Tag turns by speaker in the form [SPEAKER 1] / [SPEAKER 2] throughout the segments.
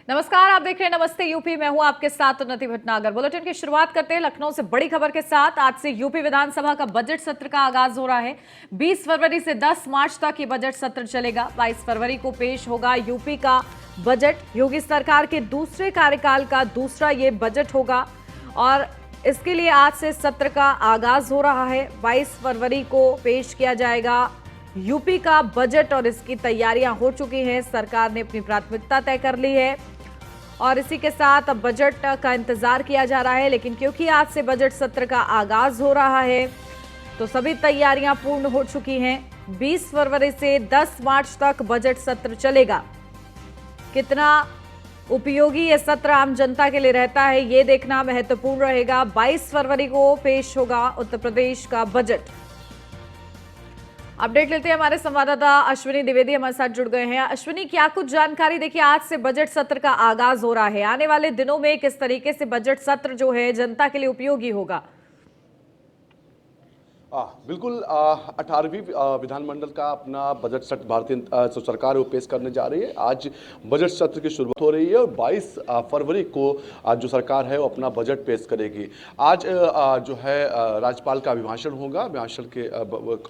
[SPEAKER 1] नमस्कार, आप देख रहे हैं नमस्ते यूपी। मैं हूं आपके साथ उन्नति भटनागर। बुलेटिन की शुरुआत करते हैं लखनऊ से बड़ी खबर के साथ। आज से यूपी विधानसभा का बजट सत्र का आगाज हो रहा है। 20 फरवरी से 10 मार्च तक ये बजट सत्र चलेगा। 22 फरवरी को पेश होगा यूपी का बजट। योगी सरकार के दूसरे कार्यकाल का दूसरा ये बजट होगा और इसके लिए आज से सत्र का आगाज हो रहा है। 22 फरवरी को पेश किया जाएगा यूपी का बजट और इसकी तैयारियां हो चुकी हैं। सरकार ने अपनी प्राथमिकता तय कर ली है और इसी के साथ अब बजट का इंतजार किया जा रहा है। लेकिन क्योंकि आज से बजट सत्र का आगाज हो रहा है तो सभी तैयारियां पूर्ण हो चुकी हैं। 20 फरवरी से 10 मार्च तक बजट सत्र चलेगा। कितना उपयोगी ये सत्र आम जनता के लिए रहता है, ये देखना महत्वपूर्ण रहेगा। 22 फरवरी को पेश होगा उत्तर प्रदेश का बजट। अपडेट लेते हैं, हमारे संवाददाता अश्विनी द्विवेदी हमारे साथ जुड़ गए हैं। अश्विनी, क्या कुछ जानकारी? देखिए, आज से बजट सत्र का आगाज हो रहा है। आने वाले दिनों में किस तरीके से बजट सत्र जो है जनता के लिए उपयोगी होगा?
[SPEAKER 2] बिल्कुल 18वीं विधानमंडल का अपना बजट सत्र भारतीय सरकार वो पेश करने जा रही है। आज बजट सत्र की शुरुआत हो रही है और 22 फरवरी को आज जो सरकार है वो अपना बजट पेश करेगी। आज जो है राज्यपाल का अभिभाषण होगा। अभिभाषण के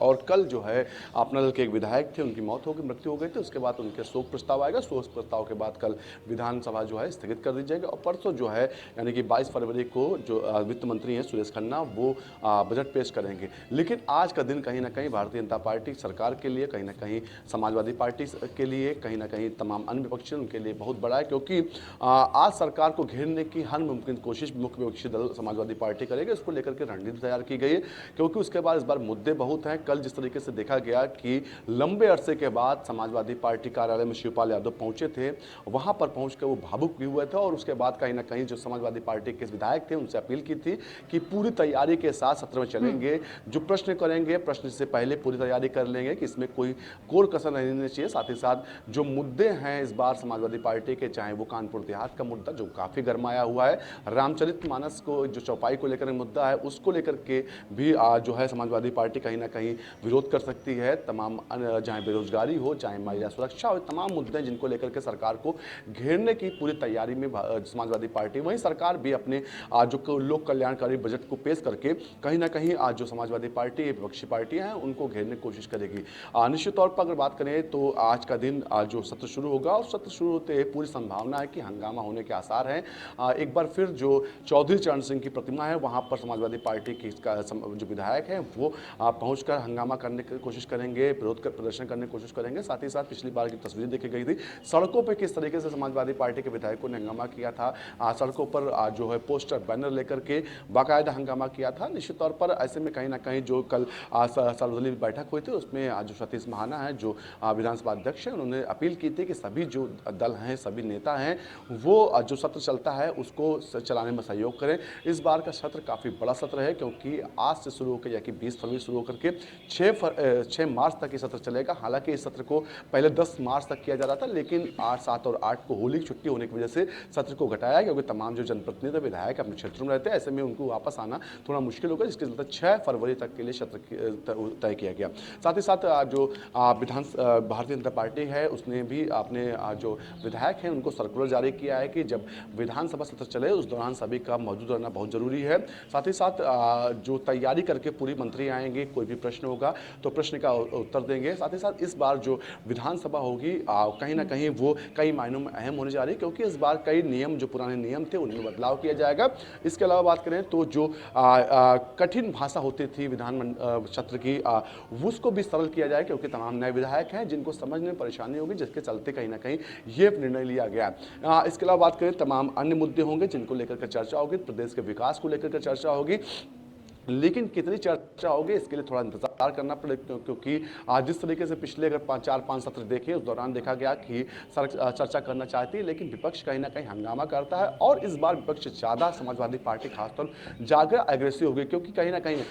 [SPEAKER 2] और कल जो है अपना दल के एक विधायक थे, उनकी मृत्यु हो गई थी। उसके बाद उनके शोक प्रस्ताव आएगा। शोक प्रस्ताव के बाद कल विधानसभा जो है स्थगित कर दी जाएगी और परसों जो है यानी कि 22 फरवरी को जो वित्त मंत्री हैं सुरेश खन्ना वो बजट पेश करेंगे। लेकिन आज का दिन कहीं ना कहीं भारतीय जनता पार्टी सरकार के लिए, कहीं ना कहीं समाजवादी पार्टी के लिए, कहीं ना कहीं तमाम अन्य विपक्षी उनके लिए बहुत बड़ा है, क्योंकि आज सरकार को घेरने की हर मुमकिन कोशिश मुख्य विपक्षी दल समाजवादी पार्टी करेगी। इसको लेकर के रणनीति तैयार की गई है, क्योंकि उसके बाद इस बार मुद्दे बहुत हैं। कल जिस तरीके से देखा गया कि लंबे अरसे के बाद समाजवादी पार्टी कार्यालय में शिवपाल यादव पहुंचे थे, वहां पर पहुंचकर वो भावुक भी हुए थे और उसके बाद कहीं ना कहीं जो समाजवादी पार्टी के विधायक थे उनसे अपील की थी कि पूरी तैयारी के साथ सत्र में चलेंगे। जो प्रश्न करेंगे, प्रश्न से पहले पूरी तैयारी कर लेंगे कि इसमें कोई कोर कसर नहीं रहनी चाहिए। साथ ही साथ जो मुद्दे हैं इस बार समाजवादी पार्टी के, चाहे वो कानपुर देहात का मुद्दा जो काफ़ी गरमाया हुआ है, रामचरितमानस को जो चौपाई को लेकर मुद्दा है उसको लेकर के भी जो है समाजवादी पार्टी कहीं ना कहीं विरोध कर सकती है। तमाम चाहे बेरोजगारी हो, चाहे महिला सुरक्षा हो, तमाम मुद्दे जिनको लेकर के सरकार को घेरने की पूरी तैयारी में समाजवादी पार्टी। वहीं सरकार भी अपने जो लोक कल्याणकारी बजट को पेश करके कहीं ना कहीं आज जो समाजवादी पार्टी विपक्षी पार्टियां हैं उनको घेरने की कोशिश करेगी। निश्चित तौर पर अगर बात करें तो आज का दिन जो सत्र शुरू होगा और सत्र शुरू होते ही पूरी संभावना है कि हंगामा होने के आसार हैं। एक बार फिर जो चौधरी चरण सिंह की प्रतिमा है वहां पर समाजवादी पार्टी की जो विधायक हैं वो पहुंचकर हंगामा करने की कोशिश करेंगे, विरोध कर प्रदर्शन करने की कोशिश करेंगे। साथ ही साथ पिछली बार की तस्वीर देखी गई थी सड़कों पर किस तरीके से समाजवादी पार्टी के विधायकों ने हंगामा किया था। सड़कों पर जो है पोस्टर बैनर लेकर के बाकायदा हंगामा किया था। निश्चित तौर पर ऐसे में कहीं ना कहीं जो कल सर्वदलीय बैठक हुई थी उसमें जो सतीश महाना है जो विधानसभा अध्यक्ष हैं, उन्होंने अपील की थी कि सभी जो दल हैं, सभी नेता हैं, वो जो सत्र चलता है उसको चलाने में सहयोग करें। इस बार का सत्र काफ़ी बड़ा सत्र है, क्योंकि आज से शुरू होकर या कि 20 फरवरी शुरू होकर के 6 मार्च तक ये सत्र चलेगा। हालांकि इस सत्र को पहले 10 मार्च तक किया जा रहा था, लेकिन 8, 7 और 8 को होली की छुट्टी होने की वजह से सत्र को घटाया, क्योंकि तमाम जो जनप्रतिनिधि विधायक अपने क्षेत्रों में रहते हैं, ऐसे में उनको वापस आना थोड़ा मुश्किल होगा, जिसके चलते 6 फरवरी तक के लिए सत्र तय किया गया। साथ ही साथ जो भारतीय जनता पार्टी है उसने भी अपने जो विधायक हैं उनको सर्कुलर जारी किया है कि जब विधानसभा सत्र चले उस दौरान सभी का मौजूद रहना बहुत जरूरी है। साथ ही साथ जो तैयारी करके पूरी मंत्री आएंगे, कोई भी प्रश्न होगा तो प्रश्न का उत्तर देंगे। साथ ही साथ इस बार जो विधानसभा होगी कहीं ना कहीं वो कई मायनों में अहम होने जा रही है, क्योंकि इस बार कई नियम जो पुराने नियम थे उनमें बदलाव किया जाएगा। इसके अलावा बात करें तो जो कठिन भाषा होती थी विधान सत्र की उसको भी सरल किया जाए, क्योंकि तमाम नए विधायक हैं जिनको समझने में परेशानी होगी, जिसके चलते कहीं ना कहीं ये निर्णय लिया गया। इसके अलावा बात करें तमाम अन्य मुद्दे होंगे जिनको लेकर के चर्चा होगी, प्रदेश के विकास को लेकर के चर्चा होगी, लेकिन कितनी चर्चा होगी इसके लिए थोड़ा इंतजार करना पड़ेगा, क्योंकि जिस तरीके से पिछले अगर 4-5 सत्र देखे उस दौरान देखा गया कि चर्चा करना चाहती है, लेकिन विपक्ष कहीं ना कहीं हंगामा करता है और इस बार विपक्ष ज़्यादा समाजवादी पार्टी खासतौर ज़्यादा एग्रेसिव हो गई, क्योंकि कहीं ना कहीं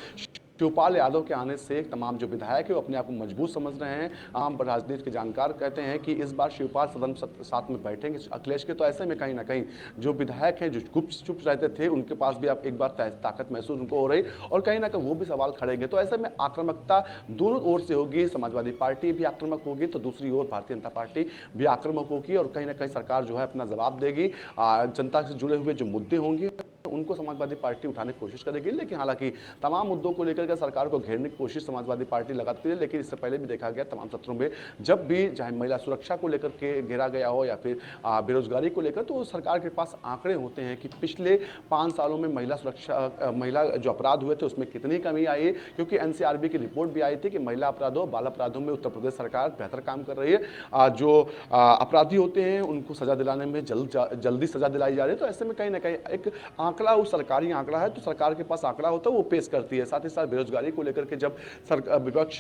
[SPEAKER 2] शिवपाल यादव के आने से तमाम जो विधायक है वो अपने आप को मजबूत समझ रहे हैं। आम राजनीति के जानकार कहते हैं कि इस बार शिवपाल सदन साथ में बैठेंगे अखिलेश के, तो ऐसे में कहीं ना कहीं जो विधायक हैं जो चुप रहते थे उनके पास भी अब एक बार ताकत महसूस उनको हो रही और कहीं ना कहीं वो भी सवाल खड़ेंगे। तो ऐसे में आक्रामकता दोनों ओर से होगी, समाजवादी पार्टी भी आक्रामक होगी तो दूसरी ओर भारतीय जनता पार्टी भी आक्रामक होगी और कहीं ना कहीं सरकार जो है अपना जवाब देगी। जनता से जुड़े हुए जो मुद्दे होंगे उनको समाजवादी पार्टी उठाने की कोशिश करेगी, लेकिन हालांकि तमाम मुद्दों को लेकर सरकार को घेरने की कोशिश समाजवादी पार्टी लगाती है। लेकिन इससे पहले भी देखा गया तमाम सत्रों में जब भी चाहे महिला सुरक्षा को लेकर के घेरा गया हो या फिर बेरोजगारी को लेकर, तो सरकार के पास आंकड़े होते हैं कि पिछले 5 सालों में महिला जो अपराध हुए थे उसमें कितनी कमी आई है, क्योंकि एनसीआरबी की रिपोर्ट भी आई थी कि महिला अपराधों बाल अपराधों में उत्तर प्रदेश सरकार बेहतर काम कर रही है। जो अपराधी होते हैं उनको सजा दिलाने में जल्दी सजा दिलाई जा रही है। तो ऐसे में कहीं ना कहीं एक आंकड़ा वो सरकारी आंकड़ा है, तो सरकार के पास आंकड़ा होता है वो पेश करती है। साथ ही साथ बेरोजगारी को लेकर के जब विपक्ष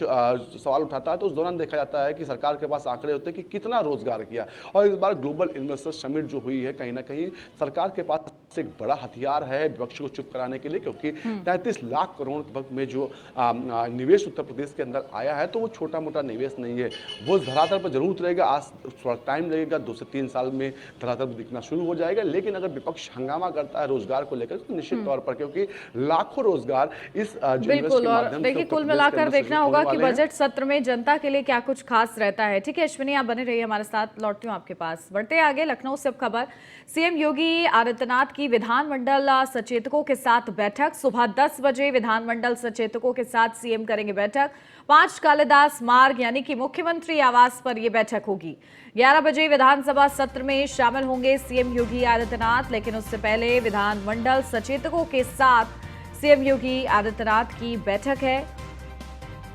[SPEAKER 2] सवाल उठाता है तो उस दौरान देखा जाता है कि सरकार के पास आंकड़े होते हैं कि कितना रोजगार किया। और इस बार ग्लोबल इन्वेस्टर समिट जो हुई है कहीं ना कहीं सरकार के पास एक बड़ा हथियार है विपक्ष को चुप कराने के लिए, क्योंकि 33 लाख करोड़ में जो निवेश उत्तर प्रदेश के अंदर आया है तो वो छोटा मोटा निवेश नहीं है, वो धरातल पर जरूर उतरेगा। आज थोड़ा टाइम लगेगा, 2 से 3 साल में धरातल पर दिखना शुरू हो जाएगा। लेकिन अगर विपक्ष हंगामा करता है रोजगार को लेकर तो निश्चित तौर पर, क्योंकि लाखों रोजगार इस
[SPEAKER 1] बिल्कुल, और देखिए कुल मिलाकर देखना होगा कि बजट सत्र में जनता के लिए क्या कुछ खास रहता है। ठीक है अश्विनी, आप बने रहिए हमारे साथ, लौटती हूँ आपके पास। बढ़ते आगे लखनऊ से अब खबर, सीएम योगी आदित्यनाथ की विधानमंडल सचेतकों के साथ बैठक। सुबह 10 बजे विधानमंडल सचेतकों के साथ सीएम करेंगे बैठक। 5 कालिदास मार्ग यानी कि मुख्यमंत्री आवास पर यह बैठक होगी। 11 बजे विधानसभा सत्र में शामिल होंगे सीएम योगी आदित्यनाथ, लेकिन उससे पहले विधानमंडल सचेतकों के साथ सीएम योगी आदित्यनाथ की बैठक है।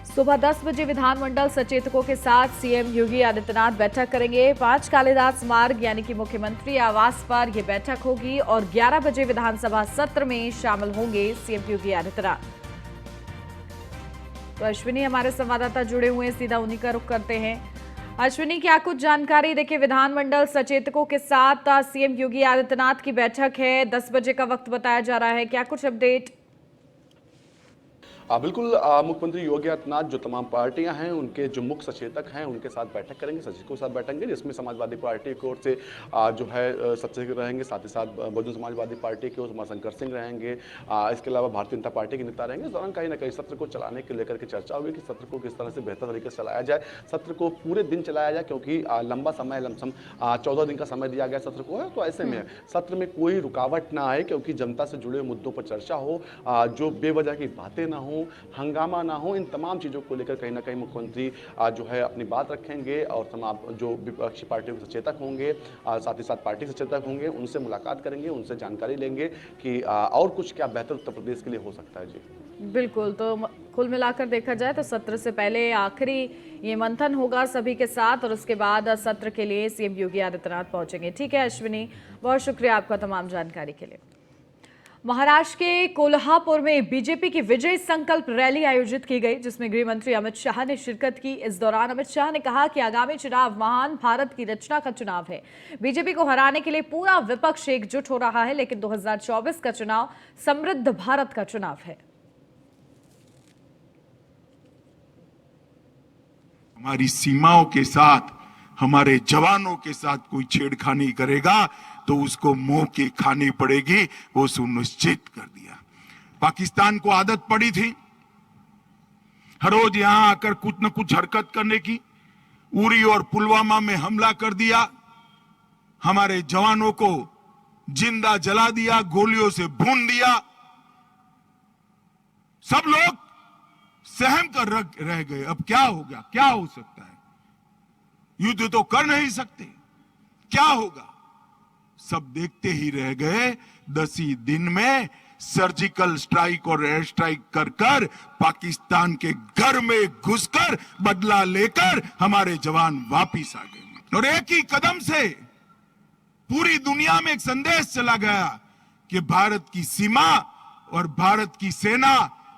[SPEAKER 1] सुबह 10 बजे विधानमंडल सचेतकों के साथ सीएम योगी आदित्यनाथ बैठक करेंगे। 5 कालिदास मार्ग यानी कि मुख्यमंत्री आवास पर यह बैठक होगी और 11 बजे विधानसभा सत्र में शामिल होंगे सीएम योगी आदित्यनाथ। तो अश्विनी हमारे संवाददाता जुड़े हुए हैं, सीधा उन्हीं का रुख करते हैं। अश्विनी, क्या कुछ जानकारी? देखिए विधानमंडल सचेतकों के साथ सीएम योगी आदित्यनाथ की बैठक है, 10 बजे का वक्त बताया जा रहा है, क्या कुछ अपडेट?
[SPEAKER 2] बिल्कुल, मुख्यमंत्री योगी आदित्यनाथ जो तमाम पार्टियां हैं उनके जो मुख्य सचेतक हैं उनके साथ बैठक करेंगे, सचिवों के साथ बैठेंगे, जिसमें समाजवादी पार्टी की ओर से जो है सचिव रहेंगे, साथ ही साथ बहुजन समाजवादी पार्टी के ओर शंकर सिंह रहेंगे, इसके अलावा भारतीय जनता पार्टी के नेता रहेंगे। इस दौरान कहीं ना कहीं सत्र को चलाने को लेकर के चर्चा होगी कि सत्र को किस तरह से बेहतर तरीके से चलाया जाए, सत्र को पूरे दिन चलाया जाए, क्योंकि लंबा समय लमसम 14 दिन का समय दिया गया सत्र को है। तो ऐसे में सत्र में कोई रुकावट ना आए, क्योंकि जनता से जुड़े मुद्दों पर चर्चा हो, जो बेवजह की बातें ना हो, हंगामा ना हो, इन तमाम चीज़ों को लेकर कहीं ना कहीं मुख्यमंत्री जो है अपनी बात रखेंगे और तमाम जो विपक्षी पार्टियों के सचेतक होंगे, साथ ही साथ पार्टी सचेतक होंगे, उनसे मुलाकात करेंगे, उनसे जानकारी लेंगे कि और कुछ क्या बेहतर उत्तर प्रदेश के लिए हो सकता है। जी
[SPEAKER 1] बिल्कुल, तो कुल मिलाकर देखा जाए तो सत्र से पहले आखिरी ये मंथन होगा सभी के साथ और उसके बाद सत्र के लिए सीएम योगी आदित्यनाथ पहुंचेंगे। ठीक है अश्विनी, बहुत शुक्रिया आपका तमाम जानकारी के लिए। महाराष्ट्र के कोल्हापुर में बीजेपी की विजय संकल्प रैली आयोजित की गई, जिसमें गृह मंत्री अमित शाह ने शिरकत की। इस दौरान अमित शाह ने कहा कि आगामी चुनाव महान भारत की रचना का चुनाव है। बीजेपी को हराने के लिए पूरा विपक्ष एकजुट हो रहा है, लेकिन 2024 का चुनाव समृद्ध भारत का चुनाव है।
[SPEAKER 3] हमारी सीमाओं के साथ, हमारे जवानों के साथ कोई छेड़खानी करेगा तो उसको मुंह की खानी पड़ेगी, वो सुनिश्चित कर दिया। पाकिस्तान को आदत पड़ी थी हर रोज यहां आकर कुछ न कुछ हरकत करने की। उरी और पुलवामा में हमला कर दिया, हमारे जवानों को जिंदा जला दिया, गोलियों से भून दिया। सब लोग सहम कर रह गए। अब क्या होगा, क्या हो सकता है? युद्ध तो कर नहीं सकते, क्या होगा? सब देखते ही रह गए। 10 ही दिन में सर्जिकल स्ट्राइक और एयर स्ट्राइक कर कर पाकिस्तान के घर में घुसकर बदला लेकर हमारे जवान वापिस आ गए। और एक ही कदम से पूरी दुनिया में एक संदेश चला गया कि भारत की सीमा और भारत की सेना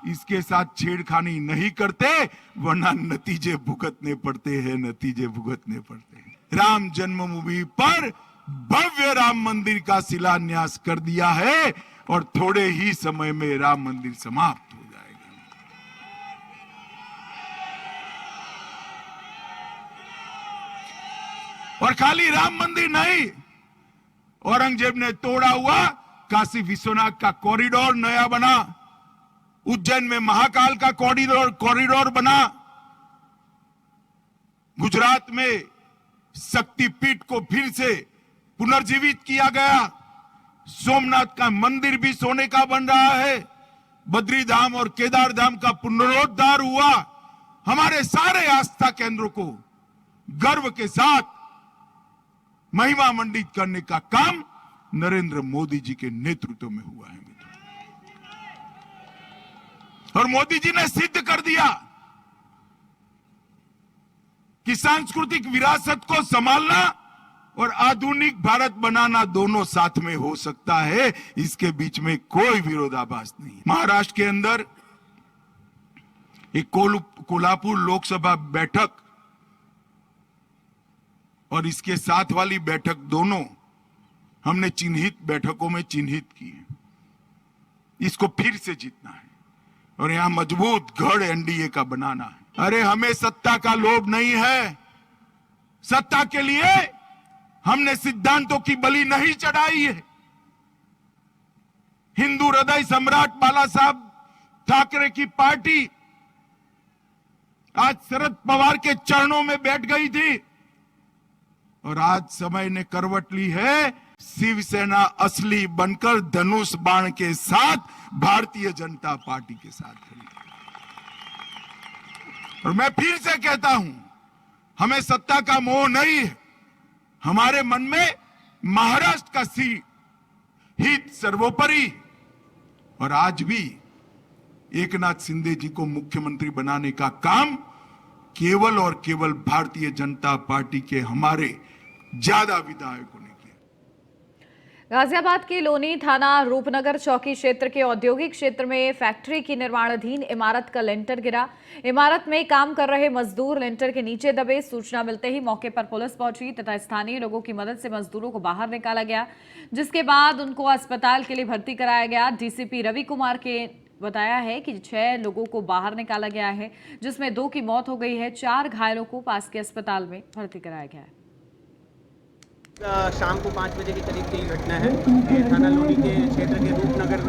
[SPEAKER 3] इसके साथ छेड़खानी नहीं करते, वरना नतीजे भुगतने पड़ते हैं, नतीजे भुगतने पड़ते हैं। राम जन्मभूमि पर भव्य राम मंदिर का शिलान्यास कर दिया है और थोड़े ही समय में राम मंदिर समाप्त हो जाएगा। और खाली राम मंदिर नहीं, औरंगजेब ने तोड़ा हुआ काशी विश्वनाथ का कॉरिडोर नया बना, उज्जैन में महाकाल का कॉरिडोर बना, गुजरात में शक्तिपीठ को फिर से पुनर्जीवित किया गया, सोमनाथ का मंदिर भी सोने का बन रहा है, बद्री धाम और केदार धाम का पुनरोद्धार हुआ। हमारे सारे आस्था केंद्रों को गर्व के साथ महिमा मंडित करने का काम नरेंद्र मोदी जी के नेतृत्व में हुआ है मित्रों। और मोदी जी ने सिद्ध कर दिया कि सांस्कृतिक विरासत को संभालना और आधुनिक भारत बनाना दोनों साथ में हो सकता है, इसके बीच में कोई विरोधाभास नहीं। महाराष्ट्र के अंदर एक कोल्हापुर लोकसभा बैठक और इसके साथ वाली बैठक दोनों हमने चिन्हित बैठकों में चिन्हित की है। इसको फिर से जीतना है और यहां मजबूत गढ़ एनडीए का बनाना है। अरे हमें सत्ता का लोभ नहीं है, सत्ता के लिए हमने सिद्धांतों की बलि नहीं चढ़ाई है। हिंदू हृदय सम्राट बाला साहब ठाकरे की पार्टी आज शरद पवार के चरणों में बैठ गई थी और आज समय ने करवट ली है, शिवसेना असली बनकर धनुष बाण के साथ भारतीय जनता पार्टी के साथ खड़ी है। और मैं फिर से कहता हूं, हमें सत्ता का मोह नहीं है, हमारे मन में महाराष्ट्र का हित सर्वोपरि। और आज भी एकनाथ शिंदे जी को मुख्यमंत्री बनाने का काम केवल और केवल भारतीय जनता पार्टी के हमारे ज्यादा विधायकों ने किया।
[SPEAKER 1] गाजियाबाद के लोनी थाना रूपनगर चौकी क्षेत्र के औद्योगिक क्षेत्र में फैक्ट्री की निर्माणाधीन इमारत का लेंटर गिरा। इमारत में काम कर रहे मजदूर लेंटर के नीचे दबे। सूचना मिलते ही मौके पर पुलिस पहुंची तथा स्थानीय लोगों की मदद से मजदूरों को बाहर निकाला गया, जिसके बाद उनको अस्पताल के लिए भर्ती कराया गया। डीसीपी रवि कुमार के बताया है कि 6 लोगों को बाहर निकाला गया है, जिसमें 2 की मौत हो गई है। 4 घायलों को पास के अस्पताल में भर्ती कराया गया है।
[SPEAKER 4] शाम को 5 बजे के करीब की घटना है। ये थाना लोनी के क्षेत्र के रूपनगर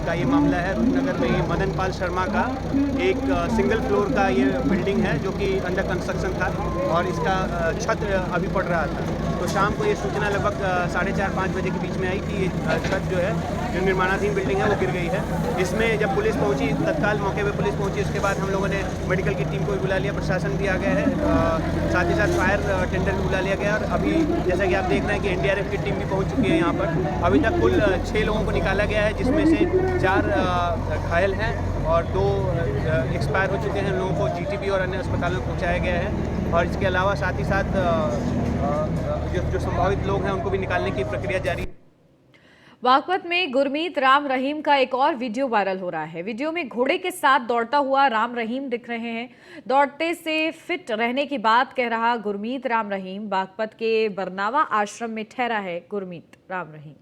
[SPEAKER 4] का ये मामला है। रूपनगर में ये मदन पाल शर्मा का एक सिंगल फ्लोर का ये बिल्डिंग है जो कि अंडर कंस्ट्रक्शन था और इसका छत अभी पड़ रहा था। तो शाम को ये सूचना लगभग 4:30-5 बजे के बीच में आई कि ये छत जो है, जो निर्माणाधीन बिल्डिंग है, वो गिर गई है। इसमें जब पुलिस पहुंची, तत्काल मौके पे पुलिस पहुंची, उसके बाद हम लोगों ने मेडिकल की टीम को भी बुला लिया, प्रशासन भी आ गया है, साथ ही साथ फायर टेंडर भी बुला लिया गया। और अभी जैसा कि आप देख रहे हैं कि एनडीआरएफ की टीम भी पहुंच चुकी है यहाँ पर। अभी तक कुल 6 लोगों को निकाला गया है, जिसमें से 4 घायल हैं और 2 एक्सपायर हो चुके हैं। लोगों को जीटीबी और अन्य अस्पतालों में पहुँचाया गया है। और इसके अलावा साथ ही साथ जो संभावित लोग हैं उनको भी निकालने की प्रक्रिया जारी है।
[SPEAKER 1] बागपत में गुरमीत राम रहीम का एक और वीडियो वायरल हो रहा है। वीडियो में घोड़े के साथ दौड़ता हुआ राम रहीम दिख रहे हैं। दौड़ते से फिट रहने की बात कह रहा गुरमीत राम रहीम बागपत के बरनावा आश्रम में ठहरा है गुरमीत राम रहीम।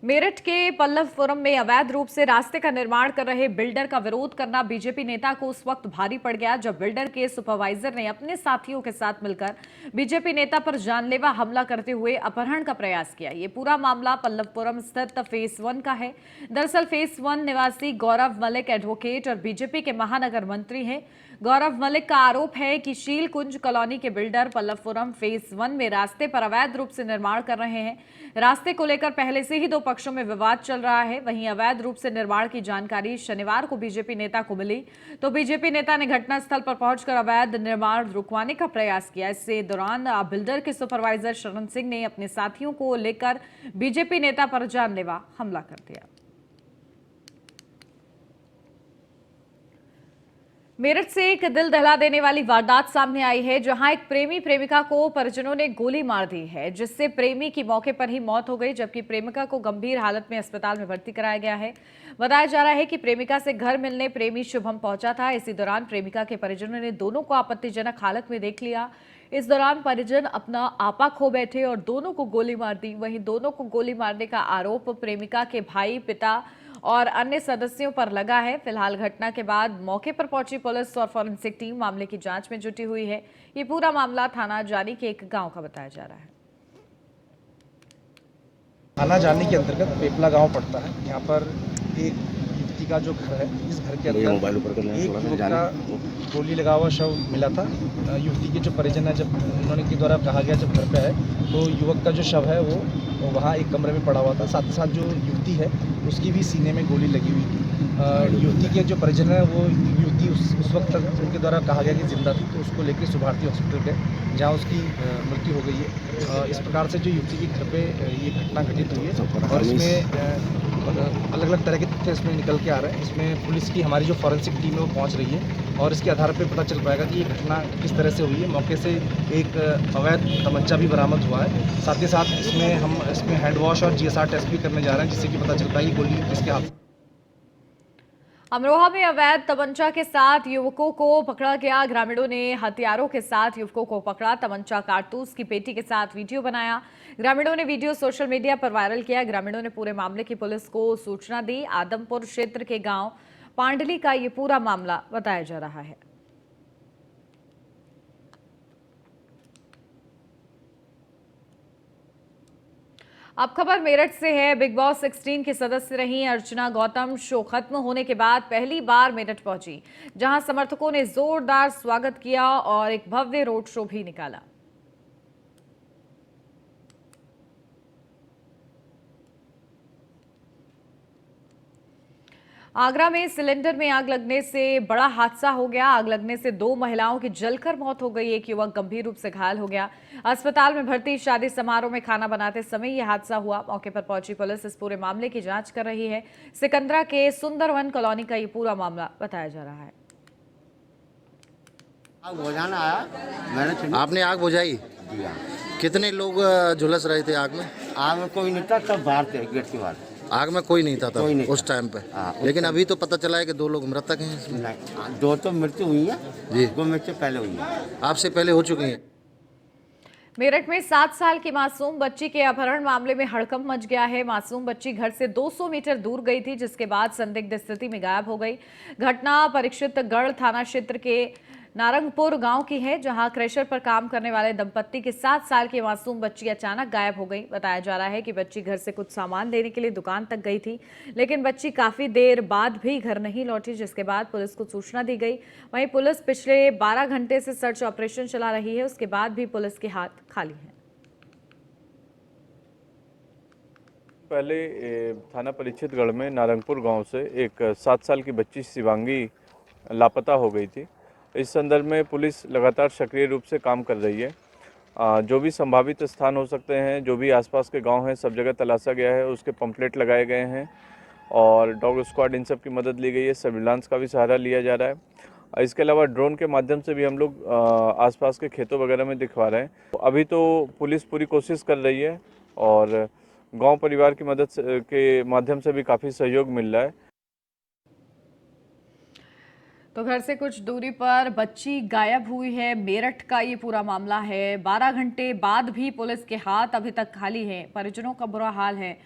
[SPEAKER 1] मेरठ के पल्लवपुरम में अवैध रूप से रास्ते का निर्माण कर रहे बिल्डर का विरोध करना बीजेपी नेता को उस वक्त भारी पड़ गया जब बिल्डर के सुपरवाइजर ने अपने साथियों के साथ मिलकर बीजेपी नेता पर जानलेवा हमला करते हुए अपहरण का प्रयास किया। ये पूरा मामला पल्लवपुरम स्थित फेस 1 का है। दरअसल फेस 1 निवासी गौरव मलिक एडवोकेट और बीजेपी के महानगर मंत्री हैं। गौरव मलिक का आरोप है कि शील कुंज कॉलोनी के बिल्डर पल्लवपुरम फेस 1 में रास्ते पर अवैध रूप से निर्माण कर रहे हैं। रास्ते को लेकर पहले से ही 2 पक्षों में विवाद चल रहा है। वहीं अवैध रूप से निर्माण की जानकारी शनिवार को बीजेपी नेता को मिली तो बीजेपी नेता ने घटनास्थल पर पहुंचकर अवैध निर्माण रुकवाने का प्रयास किया। इसी दौरान बिल्डर के सुपरवाइजर शरण सिंह ने अपने साथियों को लेकर बीजेपी नेता पर जानलेवा हमला कर दिया। मेरठ से एक दिल दहला देने वाली वारदात सामने आई है, जहां एक प्रेमी प्रेमिका को परिजनों ने गोली मार दी है, जिससे प्रेमी की मौके पर ही मौत हो गई, जबकि प्रेमिका को गंभीर हालत में अस्पताल में भर्ती कराया गया है। बताया जा रहा है कि प्रेमिका से घर मिलने प्रेमी शुभम पहुंचा था। इसी दौरान प्रेमिका के परिजनों ने दोनों को आपत्तिजनक हालत में देख लिया। इस दौरान परिजन अपना आपा खो बैठे और दोनों को गोली मार दी। वहीं दोनों को गोली मारने का आरोप प्रेमिका के भाई, पिता और अन्य सदस्यों पर लगा है। फिलहाल घटना के बाद मौके पर पहुंची पुलिस और फॉरेंसिक टीम मामले की जांच में जुटी हुई है। ये पूरा मामला थाना जानी के एक गांव का बताया जा रहा है।
[SPEAKER 5] थाना जानी के अंतर्गत पेपला गांव पड़ता है। यहाँ पर एक युवती का जो घर है, इस घर के अंदर एक युवक का गोली लगा हुआ शव मिला था। युवती के जो परिजन है, जब उन्होंने के द्वारा कहा गया जब घर पे है तो युवक का जो शव है वो वहाँ एक कमरे में पड़ा हुआ था। साथ ही साथ जो युवती है उसकी भी सीने में गोली लगी हुई थी। युवती के जो परिजन है वो युवती उस वक्त तक उनके द्वारा कहा गया कि जिंदा थी, तो उसको लेकर सुभारती हॉस्पिटल गए जहाँ उसकी मृत्यु हो गई है। इस प्रकार से जो युवती के घर पे ये घटना घटित हुई है और इसमें अलग अलग तरह के तथ्य इसमें निकल के आ रहे हैं। इसमें पुलिस की हमारी जो फॉरेंसिक टीम है वो पहुंच रही है और इसके आधार पर पता चल पाएगा कि ये घटना किस तरह से हुई है। मौके से एक अवैध तमंचा भी बरामद हुआ है। साथ ही साथ इसमें हैंड वॉश और GSR टेस्ट भी करने जा रहे हैं, जिससे कि पता चलता है ये गोली किसके हाथ।
[SPEAKER 1] अमरोहा में अवैध तमंचा के साथ युवकों को पकड़ा गया। ग्रामीणों ने हथियारों के साथ युवकों को पकड़ा। तमंचा कारतूस की पेटी के साथ वीडियो बनाया। ग्रामीणों ने वीडियो सोशल मीडिया पर वायरल किया। ग्रामीणों ने पूरे मामले की पुलिस को सूचना दी। आदमपुर क्षेत्र के गांव पांडली का ये पूरा मामला बताया जा रहा है। अब खबर मेरठ से है। बिग बॉस 16 की सदस्य रही अर्चना गौतम शो खत्म होने के बाद पहली बार मेरठ पहुंची, जहां समर्थकों ने जोरदार स्वागत किया और एक भव्य रोड शो भी निकाला। आगरा में सिलेंडर में आग लगने से बड़ा हादसा हो गया। आग लगने से 2 महिलाओं की जलकर मौत हो गई। एक युवक गंभीर रूप से घायल हो गया। अस्पताल में भर्ती। शादी समारोह में खाना बनाते समय यह हादसा हुआ। मौके पर पहुंची पुलिस इस पूरे मामले की जांच कर रही है। सिकंदरा के सुंदरवन कॉलोनी का ये पूरा मामला बताया जा रहा है।
[SPEAKER 6] आग बुझाना आया,
[SPEAKER 7] आपने आग बुझाई? कितने लोग झुलस रहे थे आग में?
[SPEAKER 6] आग में कोई नहीं था, सब बाहर थे, गेट के बाहर।
[SPEAKER 7] आग में कोई नहीं था तब
[SPEAKER 6] कोई नहीं
[SPEAKER 7] उस
[SPEAKER 6] था।
[SPEAKER 7] टाइम पे।
[SPEAKER 6] हाँ,
[SPEAKER 7] लेकिन अभी तो पता चला है कि 2 लोग मृतक हैं इसमें।
[SPEAKER 6] नहीं, 2 तो मृत्यु हुई है
[SPEAKER 7] जी।
[SPEAKER 6] 2 मृत्यु पहले हुई है।
[SPEAKER 7] आपसे पहले हो चुकी हैं।
[SPEAKER 1] मेरठ में 7 साल की मासूम बच्ची के अपहरण मामले में हड़कंप मच गया है। मासूम बच्ची घर से 200 मीटर दूर गई थी, जिसके बाद संदिग्ध स्थिति में गायब हो गई। घटना परीक्षितगढ़ थाना क्षेत्र के नारंगपुर गांव की है, जहां क्रेशर पर काम करने वाले दंपत्ति की 7 साल की मासूम बच्ची अचानक गायब हो गई। बताया जा रहा है कि बच्ची घर से कुछ सामान लेने के लिए दुकान तक गई थी, लेकिन बच्ची काफी देर बाद भी घर नहीं लौटी, जिसके बाद पुलिस को सूचना दी गई। वहीं पुलिस पिछले 12 घंटे से सर्च ऑपरेशन चला रही है। उसके बाद भी पुलिस के हाथ खाली हैं।
[SPEAKER 8] पहले थाना परीक्षितगढ़ में नारंगपुर गांव से एक 7 साल की बच्ची शिवांगी लापता हो गई थी। इस संदर्भ में पुलिस लगातार सक्रिय रूप से काम कर रही है। जो भी संभावित स्थान हो सकते हैं, जो भी आसपास के गांव हैं, सब जगह तलाशा गया है। उसके पंपलेट लगाए गए हैं और डॉग स्क्वाड इन सब की मदद ली गई है। सर्विलांस का भी सहारा लिया जा रहा है। इसके अलावा ड्रोन के माध्यम से भी हम लोग आसपास के खेतों वगैरह में दिखवा रहे हैं। अभी तो पुलिस पूरी कोशिश कर रही है और गाँव परिवार की मदद के माध्यम से भी काफ़ी सहयोग मिल रहा है।
[SPEAKER 1] तो घर से कुछ दूरी पर बच्ची गायब हुई है। मेरठ का ये पूरा मामला है। 12 घंटे बाद भी पुलिस के हाथ अभी तक खाली हैं। परिजनों का बुरा हाल है।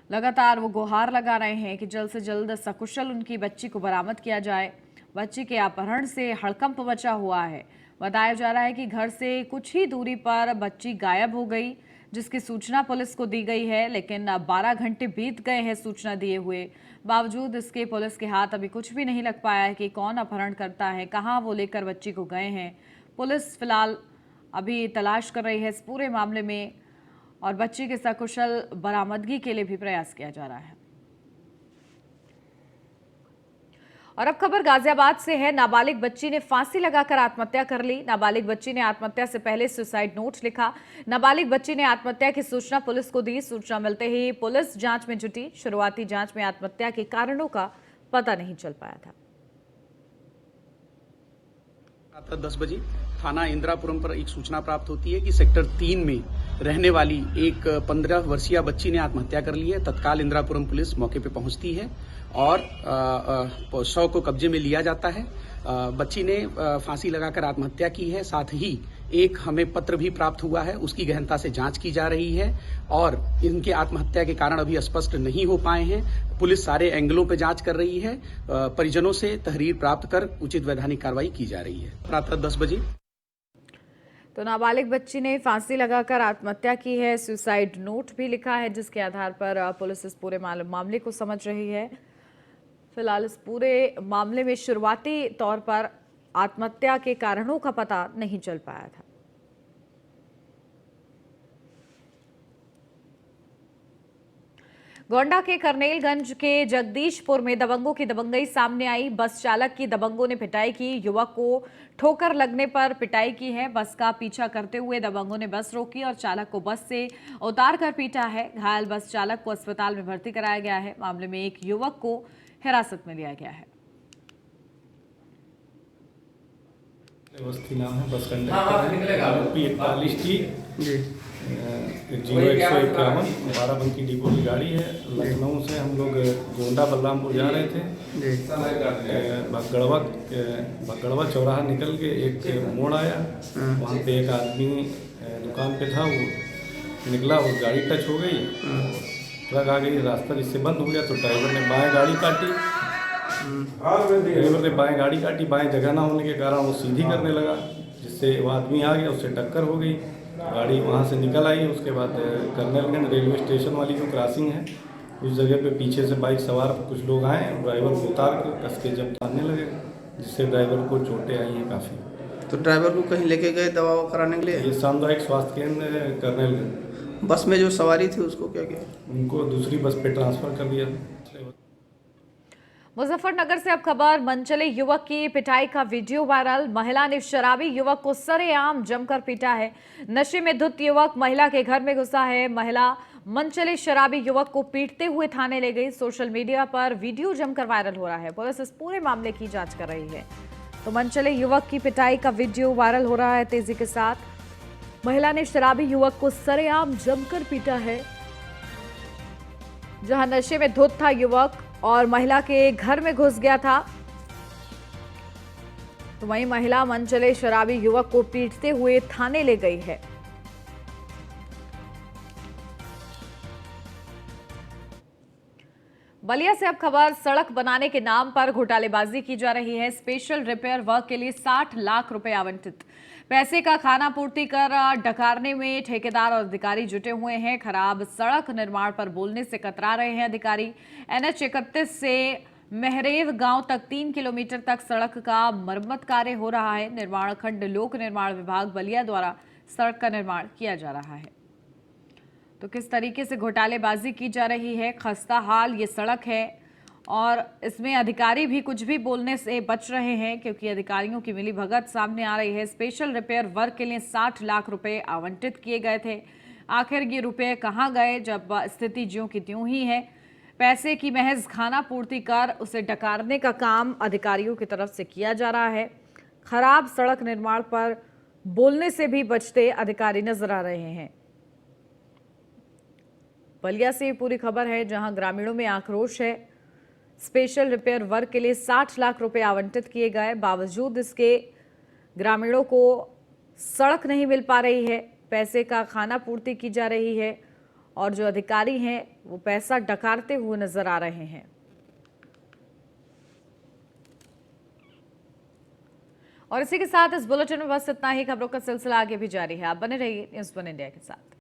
[SPEAKER 1] लगातार वो गुहार लगा रहे हैं कि जल्द से जल्द सकुशल उनकी बच्ची को बरामद किया जाए। बच्ची के अपहरण से हड़कंप मचा हुआ है। बताया जा रहा है कि घर से कुछ ही दूरी पर बच्ची गायब हो गई, जिसकी सूचना पुलिस को दी गई है, लेकिन 12 घंटे बीत गए हैं सूचना दिए हुए। बावजूद इसके पुलिस के हाथ अभी कुछ भी नहीं लग पाया है कि कौन अपहरण करता है, कहां वो लेकर बच्ची को गए हैं। पुलिस फिलहाल अभी तलाश कर रही है इस पूरे मामले में और बच्ची के सकुशल बरामदगी के लिए भी प्रयास किया जा रहा है। और अब खबर गाजियाबाद से है। नाबालिग बच्ची ने फांसी लगाकर आत्महत्या कर ली। नाबालिग बच्ची ने आत्महत्या से पहले सुसाइड नोट लिखा। नाबालिग बच्ची ने आत्महत्या की सूचना पुलिस को दी। सूचना मिलते ही पुलिस जांच में जुटी। शुरुआती जांच में आत्महत्या के कारणों का पता नहीं चल पाया था।
[SPEAKER 9] रात 10 बजे थाना इंदिरापुरम पर एक सूचना प्राप्त होती है कि सेक्टर 3 में रहने वाली एक 15 वर्षीय बच्ची ने आत्महत्या कर ली है। तत्काल इंदिरापुरम पुलिस मौके पर पहुंचती है और शव को कब्जे में लिया जाता है। बच्ची ने फांसी लगाकर आत्महत्या की है। साथ ही एक हमें पत्र भी प्राप्त हुआ है, उसकी गहनता से जांच की जा रही है और इनके आत्महत्या के कारण अभी स्पष्ट नहीं हो पाए हैं। पुलिस सारे एंगलों पर जांच कर रही है। परिजनों से तहरीर प्राप्त कर उचित वैधानिक कार्रवाई की जा रही है। प्रातः 10 बजे
[SPEAKER 1] तो नाबालिग बच्ची ने फांसी लगाकर आत्महत्या की है। सुसाइड नोट भी लिखा है, जिसके आधार पर पुलिस इस पूरे मामले को समझ रही है। फिलहाल इस पूरे मामले में शुरुआती तौर पर आत्महत्या के कारणों का पता नहीं चल पाया था। गोंडा के करनेलगंज के जगदीशपुर में दबंगों की दबंगई सामने आई। बस चालक की दबंगों ने पिटाई की। युवक को ठोकर लगने पर पिटाई की है। बस का पीछा करते हुए दबंगों ने बस रोकी और चालक को बस से उतार कर पीटा है। घायल बस चालक को अस्पताल में भर्ती कराया गया है। मामले में एक युवक को हिरासत में लिया गया है।
[SPEAKER 10] अवस्थी नाम है, बस कंडक्टर है। 41 टी 0151 बाराबंकी डिपो की गाड़ी है। लखनऊ से हम लोग गोंडा बलरामपुर जा रहे थे। भगड़वा चौराहा निकल के एक मोड़ आया, वहाँ पे एक आदमी दुकान पे था, वो निकला, वो गाड़ी टच हो गई, ट्रक आ गई, रास्ता जिससे बंद हो गया तो ड्राइवर ने बाएं गाड़ी काटी। ड्राइवर ने बाएं गाड़ी काटी, बाएं जगह ना होने के कारण वो सीधी करने लगा, जिससे वो आदमी आ गया, उससे टक्कर हो गई, गाड़ी वहाँ से निकल आई। उसके बाद करनेलगंज रेलवे स्टेशन वाली जो क्रॉसिंग है उस जगह पे पीछे से बाइक सवार कुछ लोग आए, ड्राइवर को उतार कर कस के जब तानने लगे, जिससे ड्राइवर को चोटें आई हैं काफ़ी।
[SPEAKER 11] तो ड्राइवर को कहीं लेके गए दवा कराने के लिए?
[SPEAKER 10] ये सामुदायिक स्वास्थ्य केंद्र करनेलगंज।
[SPEAKER 11] बस में जो सवारी थी उसको क्या किया?
[SPEAKER 10] उनको दूसरी बस पे ट्रांसफ़र कर दिया।
[SPEAKER 1] मुजफ्फरनगर से अब खबर, मनचले युवक की पिटाई का वीडियो वायरल। महिला ने शराबी युवक को सरेआम जमकर पीटा है। नशे में धुत युवक महिला के घर में घुसा है। महिला मनचले शराबी युवक को पीटते हुए थाने ले गई। सोशल मीडिया पर वीडियो जमकर वायरल हो रहा है। पुलिस इस पूरे मामले की जांच कर रही है। तो मनचले युवक की पिटाई का वीडियो वायरल हो रहा है तेजी के साथ। महिला ने शराबी युवक को सरेआम जमकर पीटा है। जहां नशे में धुत था युवक और महिला के घर में घुस गया था, तो वहीं महिला मनचले शराबी युवक को पीटते हुए थाने ले गई है। बलिया से अब खबर, सड़क बनाने के नाम पर घोटालेबाजी की जा रही है। स्पेशल रिपेयर वर्क के लिए 60 लाख रुपए आवंटित। पैसे का खाना पूर्ति कर डकारने में ठेकेदार और अधिकारी जुटे हुए हैं। खराब सड़क निर्माण पर बोलने से कतरा रहे हैं अधिकारी। NH 31 से महरेव गांव तक 3 किलोमीटर तक सड़क का मरम्मत कार्य हो रहा है। निर्माण खंड लोक निर्माण विभाग बलिया द्वारा सड़क का निर्माण किया जा रहा है। तो किस तरीके से घोटालेबाजी की जा रही है, खस्ता हाल ये सड़क है और इसमें अधिकारी भी कुछ भी बोलने से बच रहे हैं, क्योंकि अधिकारियों की मिलीभगत सामने आ रही है। स्पेशल रिपेयर वर्क के लिए 60 लाख रुपए आवंटित किए गए थे। आखिर ये रुपए कहां गए, जब स्थिति ज्यों की त्यों ही है। पैसे की महज खाना पूर्ति कर उसे डकारने का काम अधिकारियों की तरफ से किया जा रहा है। खराब सड़क निर्माण पर बोलने से भी बचते अधिकारी नजर आ रहे हैं। बलिया से पूरी खबर है, जहां ग्रामीणों में आक्रोश है। स्पेशल रिपेयर वर्क के लिए 60 लाख रुपए आवंटित किए गए, बावजूद इसके ग्रामीणों को सड़क नहीं मिल पा रही है। पैसे का खाना पूर्ति की जा रही है और जो अधिकारी हैं वो पैसा डकारते हुए नजर आ रहे हैं। और इसी के साथ इस बुलेटिन में बस इतना ही। खबरों का सिलसिला आगे भी जारी है। आप बने रहिए न्यूज़ 1 इंडिया के साथ।